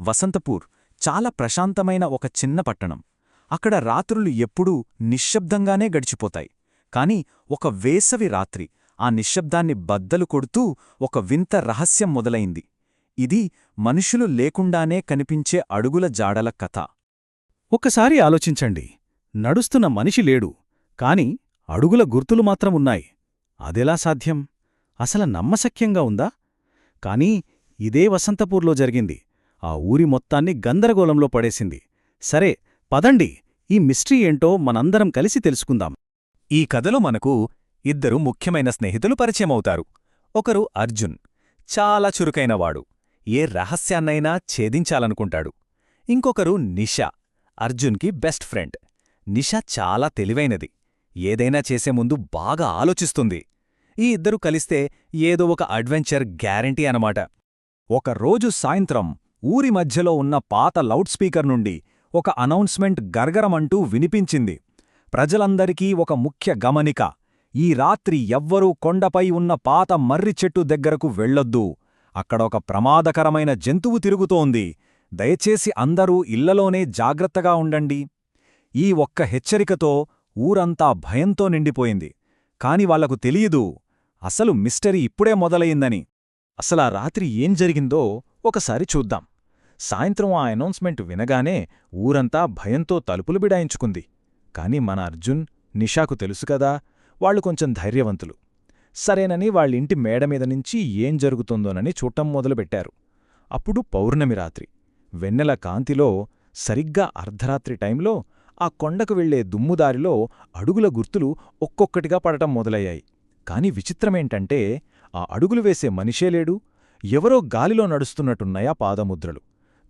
వసంతపూర్ చాలా ప్రశాంతమైన ఒక చిన్న పట్టణం. అక్కడ రాత్రులు ఎప్పుడూ నిశ్శబ్దంగానే గడిచిపోతాయి. కాని ఒక వేసవి రాత్రి ఆ నిశ్శబ్దాన్ని బద్దలు కొడుతూ ఒక వింత రహస్యం మొదలైంది. ఇది మనుషులు లేకుండానే కనిపించే అడుగుల జాడల కథ. ఒక్కసారి ఆలోచించండి. నడుస్తున్న మనిషి లేడు, కాని అడుగుల గుర్తులు మాత్రం ఉన్నాయి. అదెలా సాధ్యం? అసలు నమ్మశక్యంగా ఉందా? కానీ ఇదే వసంతపూర్లో జరిగింది. ఆ ఊరి మొత్తాన్ని గందరగోళంలో పడేసింది. సరే, పదండి, ఈ మిస్టరీ ఏంటో మనందరం కలిసి తెలుసుకుందాం. ఈ కథలో మనకు ఇద్దరు ముఖ్యమైన స్నేహితులు పరిచయమవుతారు. ఒకరు అర్జున్, చాలా చురుకైనవాడు, ఏ రహస్యాన్నైనా ఛేదించాలనుకుంటాడు. ఇంకొకరు నిషా, అర్జున్కి బెస్ట్ ఫ్రెండ్. నిషా చాలా తెలివైనది, ఏదైనా చేసే ముందు బాగా ఆలోచిస్తుంది. ఈ ఇద్దరు కలిస్తే ఏదో ఒక అడ్వెంచర్ గ్యారంటీ అనమాట. ఒకరోజు సాయంత్రం ఊరి మధ్యలో ఉన్న పాత లౌడ్ స్పీకర్ నుండి ఒక అనౌన్స్మెంట్ గర్గరమంటూ వినిపించింది. ప్రజలందరికీ ఒక ముఖ్య గమనిక: ఈ రాత్రి ఎవ్వరూ కొండపై ఉన్న పాత మర్రి చెట్టు దగ్గరకు వెళ్ళొద్దు. అక్కడ ఒక ప్రమాదకరమైన జంతువు తిరుగుతోంది. దయచేసి అందరూ ఇళ్లలోనే జాగ్రత్తగా ఉండండి. ఈ ఒక్క హెచ్చరికతో ఊరంతా భయంతో నిండిపోయింది. కాని వాళ్లకు తెలియదు, అసలు మిస్టరీ ఇప్పుడే మొదలయిందని. అసలా రాత్రి ఏం జరిగిందో ఒకసారి చూద్దాం. సాయంత్రం ఆ అనౌన్స్మెంట్ వినగానే ఊరంతా భయంతో తలుపులు బిడాయించుకుంది. కాని మన అర్జున్, నిషాకు తెలుసుకదా, వాళ్లు కొంచెం ధైర్యవంతులు. సరేనని వాళ్ళింటి మేడమీద నుంచి ఏం జరుగుతుందోనని చూడటం మొదలుపెట్టారు. అప్పుడు పౌర్ణమి రాత్రి, వెన్నెల కాంతిలో సరిగ్గా అర్ధరాత్రి టైంలో ఆ కొండకు వెళ్లే దుమ్ముదారిలో అడుగుల గుర్తులు ఒక్కొక్కటిగా పడటం మొదలయ్యాయి. కాని విచిత్రమేంటంటే ఆ అడుగులు వేసే మనిషే లేడు. ఎవరో గాలిలో నడుస్తున్నట్టున్నాయా పాదముద్రలు.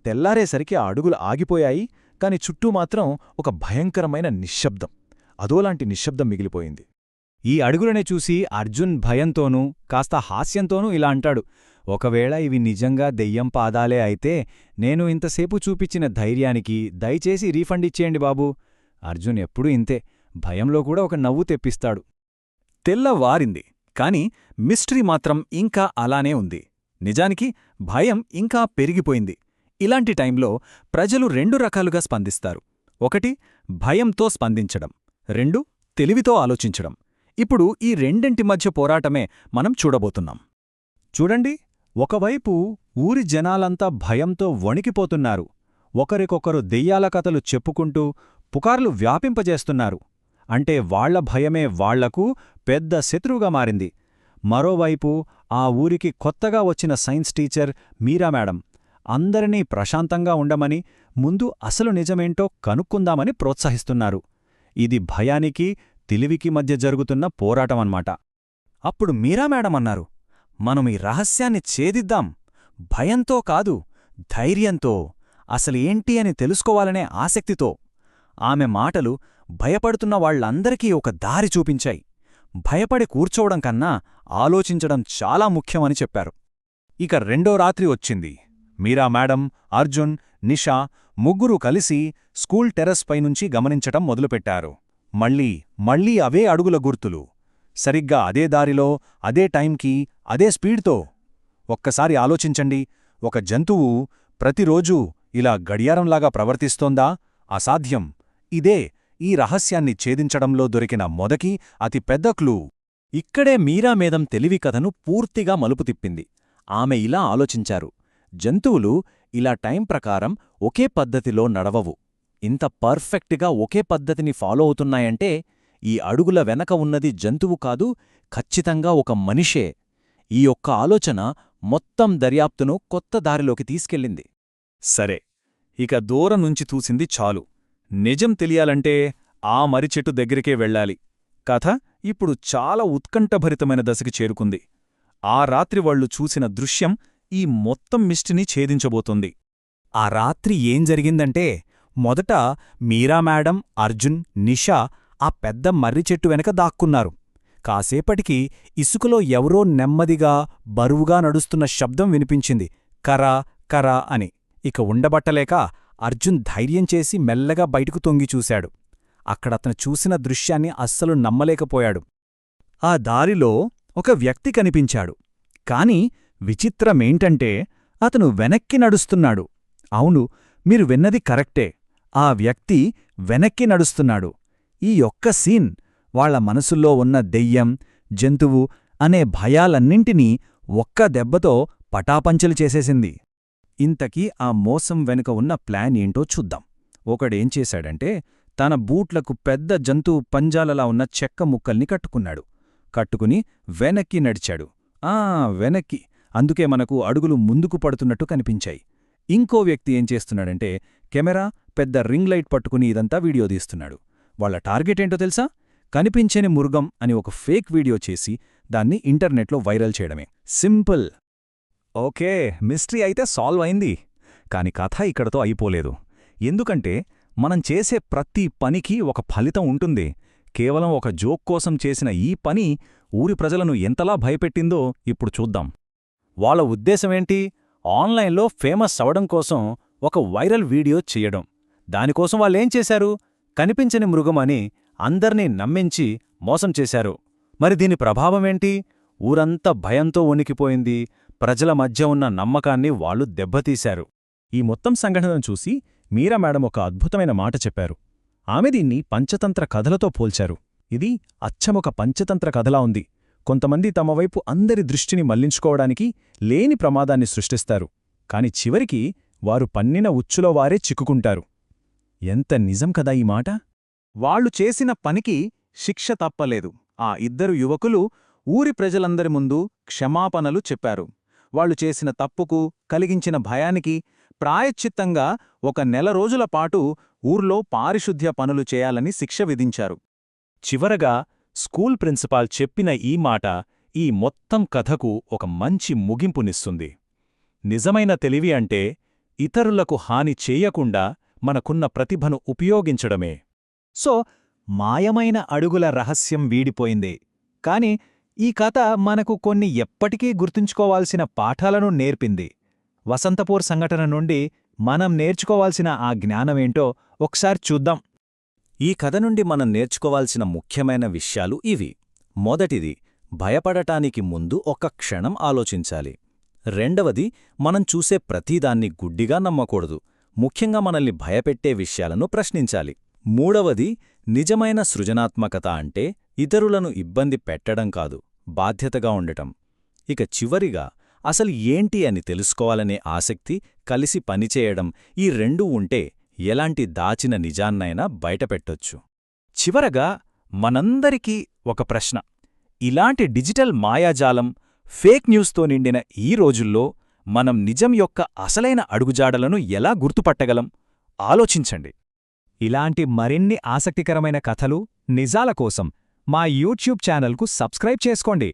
తెల్లారేసరికి ఆ అడుగులు ఆగిపోయాయి. కాని చుట్టూ మాత్రం ఒక భయంకరమైన నిశ్శబ్దం, అదోలాంటి నిశ్శబ్దం మిగిలిపోయింది. ఈ అడుగులనే చూసి అర్జున్ భయంతోనూ కాస్త హాస్యంతోనూ ఇలా అంటాడు: ఒకవేళ ఇవి నిజంగా దెయ్యం పాదాలే అయితే నేను ఇంతసేపు చూపించిన ధైర్యానికి దయచేసి రీఫండ్ ఇచ్చేయండి బాబూ. అర్జున్ ఎప్పుడూ ఇంతే, భయంలో కూడా ఒక నవ్వు తెప్పిస్తాడు. తెల్లవారింది, కాని మిస్టరీ మాత్రం ఇంకా అలానే ఉంది. నిజానికి భయం ఇంకా పెరిగిపోయింది. ఇలాంటి టైంలో ప్రజలు రెండు రకాలుగా స్పందిస్తారు. ఒకటి, భయంతో స్పందించడం. రెండు, తెలివితో ఆలోచించడం. ఇప్పుడు ఈ రెండింటి మధ్య పోరాటమే మనం చూడబోతున్నాం. చూడండి, ఒకవైపు ఊరి జనాలంతా భయంతో వణికిపోతున్నారు. ఒకరికొకరు దెయ్యాల కథలు చెప్పుకుంటూ పుకార్లు వ్యాపింపజేస్తున్నారు. అంటే వాళ్ల భయమే వాళ్లకు పెద్ద శత్రువుగా మారింది. మరోవైపు ఆ ఊరికి కొత్తగా వచ్చిన సైన్స్ టీచర్ మీరా మేడం అందరినీ ప్రశాంతంగా ఉండమని, ముందు అసలు నిజమేంటో కనుక్కుందామని ప్రోత్సహిస్తున్నారు. ఇది భయానికి, తెలివికి మధ్య జరుగుతున్న పోరాటమన్నమాట. అప్పుడు మీరా మేడం అన్నారు: మనం ఈ రహస్యాన్ని ఛేదిద్దాం. భయంతో కాదు, ధైర్యంతో, అసలు ఏంటి అని తెలుసుకోవాలనే ఆసక్తితో. ఆమె మాటలు భయపడుతున్న వాళ్లందరికీ ఒక దారి చూపించాయి. భయపడి కూర్చోవడం కన్నా ఆలోచించడం చాలా ముఖ్యమని చెప్పారు. ఇక రెండో రాత్రి వచ్చింది. మీరా మేడం, అర్జున్, నిషా ముగ్గురూ కలిసి స్కూల్ టెర్రస్ పైనుంచి గమనించటం మొదలుపెట్టారు. మళ్ళీ అవే అడుగుల గుర్తులు, సరిగ్గా అదే దారిలో, అదే టైంకి, అదే స్పీడ్తో. ఒక్కసారి ఆలోచించండి, ఒక జంతువు ప్రతిరోజూ ఇలా గడియారంలాగా ప్రవర్తిస్తోందా? అసాధ్యం. ఇదే ఈ రహస్యాన్ని ఛేదించడంలో దొరికిన మొదటి అతి పెద్ద క్లూ. ఇక్కడే మీరా మేడం తెలివి కథను పూర్తిగా మలుపు తిప్పింది. ఆమె ఇలా ఆలోచించారు: జంతువులు ఇలా టైం ప్రకారం ఒకే పద్ధతిలో నడవవు. ఇంత పర్ఫెక్ట్గా ఒకే పద్ధతిని ఫాలో అవుతున్నాయంటే ఈ అడుగుల వెనక ఉన్నది జంతువు కాదు, ఖచ్చితంగా ఒక మనిషే. ఈ ఒక్క ఆలోచన మొత్తం దర్యాప్తును కొత్త దారిలోకి తీసుకెళ్ళింది. సరే, ఇక దూరం నుంచి చూసింది చాలు. నిజం తెలియాలంటే ఆ మర్రిచెట్టు దగ్గరికే వెళ్ళాలి. కథ ఇప్పుడు చాలా ఉత్కంఠభరితమైన దశకి చేరుకుంది. ఆ రాత్రి వాళ్లు చూసిన దృశ్యం ఈ మొత్తం మిస్టరీని ఛేదించబోతోంది. ఆ రాత్రి ఏం జరిగిందంటే, మొదట మీరా మేడం, అర్జున్, నిషా ఆ పెద్ద మర్రిచెట్టు వెనక దాక్కున్నారు. కాసేపటికి ఇసుకలో ఎవరో నెమ్మదిగా, బరువుగా నడుస్తున్న శబ్దం వినిపించింది. కరా కరా అని. ఇక ఉండబట్టలేక అర్జున్ ధైర్యం చేసి మెల్లగా బయటకు తొంగి చూశాడు. అక్కడతను చూసిన దృశ్యాన్ని అస్సలు నమ్మలేకపోయాడు. ఆ దారిలో ఒక వ్యక్తి కనిపించాడు. కాని విచిత్రమేంటంటే అతను వెనక్కి నడుస్తున్నాడు. అవును, మీరు విన్నది కరెక్టే. ఆ వ్యక్తి వెనక్కి నడుస్తున్నాడు. ఈ ఒక్క సీన్ వాళ్ల మనసుల్లో ఉన్న దెయ్యం, జంతువు అనే భయాలన్నింటినీ ఒక్క దెబ్బతో పటాపంచలు చేసేసింది. ఇంతకీ ఆ మోసం వెనుక ఉన్న ప్లాన్ ఏంటో చూద్దాం. ఒకడేం చేశాడంటే, తన బూట్లకు పెద్ద జంతువు పంజాలలా ఉన్న చెక్క ముక్కల్ని కట్టుకున్నాడు. కట్టుకుని వెనక్కి నడిచాడు. వెనక్కి. అందుకే మనకు అడుగులు ముందుకు పడుతున్నట్టు కనిపించాయి. ఇంకో వ్యక్తి ఏం చేస్తున్నాడంటే, కెమెరా, పెద్ద రింగ్ లైట్ పట్టుకుని ఇదంతా వీడియో తీస్తున్నాడు. వాళ్ల టార్గెట్ ఏంటో తెలుసా? కనిపించని మృగం అని ఒక ఫేక్ వీడియో చేసి దాన్ని ఇంటర్నెట్లో వైరల్ చేయడమే. సింపుల్. ఓకే, మిస్టరీ అయితే సాల్వ్ అయింది. కాని కథ ఇక్కడతో అయిపోలేదు. ఎందుకంటే మనం చేసే ప్రతి పనికి ఒక ఫలితం ఉంటుంది. కేవలం ఒక జోక్ కోసం చేసిన ఈ పని ఊరి ప్రజలను ఎంతలా భయపెట్టిందో ఇప్పుడు చూద్దాం. వాళ్ళ ఉద్దేశమేంటి? ఆన్లైన్లో ఫేమస్ అవడం కోసం ఒక వైరల్ వీడియో చెయ్యడం. దానికోసం వాళ్ళేం చేశారు? కనిపించని మృగమని అందర్నీ నమ్మించి మోసం చేశారు. మరి దీని ప్రభావమేంటి? ఊరంతా భయంతో వణికిపోయింది. ప్రజల మధ్య ఉన్న నమ్మకాన్ని వాళ్ళు దెబ్బతీశారు. ఈ మొత్తం సంఘటనను చూసి మీరా మేడం ఒక అద్భుతమైన మాట చెప్పారు. ఆమె దీన్ని పంచతంత్ర కథలతో పోల్చారు. ఇది అచ్చమొక పంచతంత్ర కథలా ఉంది. కొంతమంది తమ వైపు అందరి దృష్టిని మళ్లించుకోవడానికి లేని ప్రమాదాన్ని సృష్టిస్తారు. కాని చివరికి వారు పన్నిన ఉచ్చులో వారే చిక్కుకుంటారు. ఎంత నిజం కదా ఈ మాట? వాళ్లు చేసిన పనికి శిక్ష తప్పలేదు. ఆ ఇద్దరు యువకులు ఊరి ప్రజలందరి ముందు క్షమాపణలు చెప్పారు. వాళ్లు చేసిన తప్పుకు, కలిగించిన భయానికి ప్రాయశ్చిత్తంగా 1 నెల రోజుల పాటు ఊర్లో పారిశుద్ధ్య పనులు చేయాలని శిక్ష విధించారు. చివరగా స్కూల్ ప్రిన్సిపాల్ చెప్పిన ఈ మాట ఈ మొత్తం కథకు ఒక మంచి ముగింపునిస్తుంది. నిజమైన తెలివి అంటే ఇతరులకు హాని చేయకుండా మనకున్న ప్రతిభను ఉపయోగించడమే. సో, మాయమైన అడుగుల రహస్యం వీడిపోయింది. కాని ఈ కథ మనకు కొన్ని ఎప్పటికీ గుర్తుంచుకోవాల్సిన పాఠాలను నేర్పింది. వసంతపూర్ సంఘటన నుండి మనం నేర్చుకోవాల్సిన ఆ జ్ఞానమేంటో ఒకసారి చూద్దాం. ఈ కథ నుండి మనం నేర్చుకోవాల్సిన ముఖ్యమైన విషయాలు ఇవి. మొదటిది, భయపడటానికి ముందు ఒక క్షణం ఆలోచించాలి. రెండవది, మనం చూసే ప్రతిదాన్ని గుడ్డిగా నమ్మకూడదు. ముఖ్యంగా మనల్ని భయపెట్టే విషయాలను ప్రశ్నించాలి. మూడవది, నిజమైన సృజనాత్మకత అంటే ఇతరులను ఇబ్బంది పెట్టడం కాదు, బాధ్యతగా ఉండటం. ఇక చివరిగా, అసలు ఏంటి అని తెలుసుకోవాలనే ఆసక్తి, కలిసి పనిచేయడం, ఈ రెండూ ఉంటే ఎలాంటి దాచిన నిజాన్నైనా బయటపెట్టొచ్చు. చివరగా మనందరికీ ఒక ప్రశ్న. ఇలాంటి డిజిటల్ మాయాజాలం, ఫేక్ న్యూస్తో నిండిన ఈ రోజుల్లో మనం నిజం యొక్క అసలైన అడుగుజాడలను ఎలా గుర్తుపట్టగలం? ఆలోచించండి. ఇలాంటి మరిన్ని ఆసక్తికరమైన కథలు, నిజాల కోసం మా యూట్యూబ్ ఛానల్కు సబ్స్క్రైబ్ చేసుకోండి.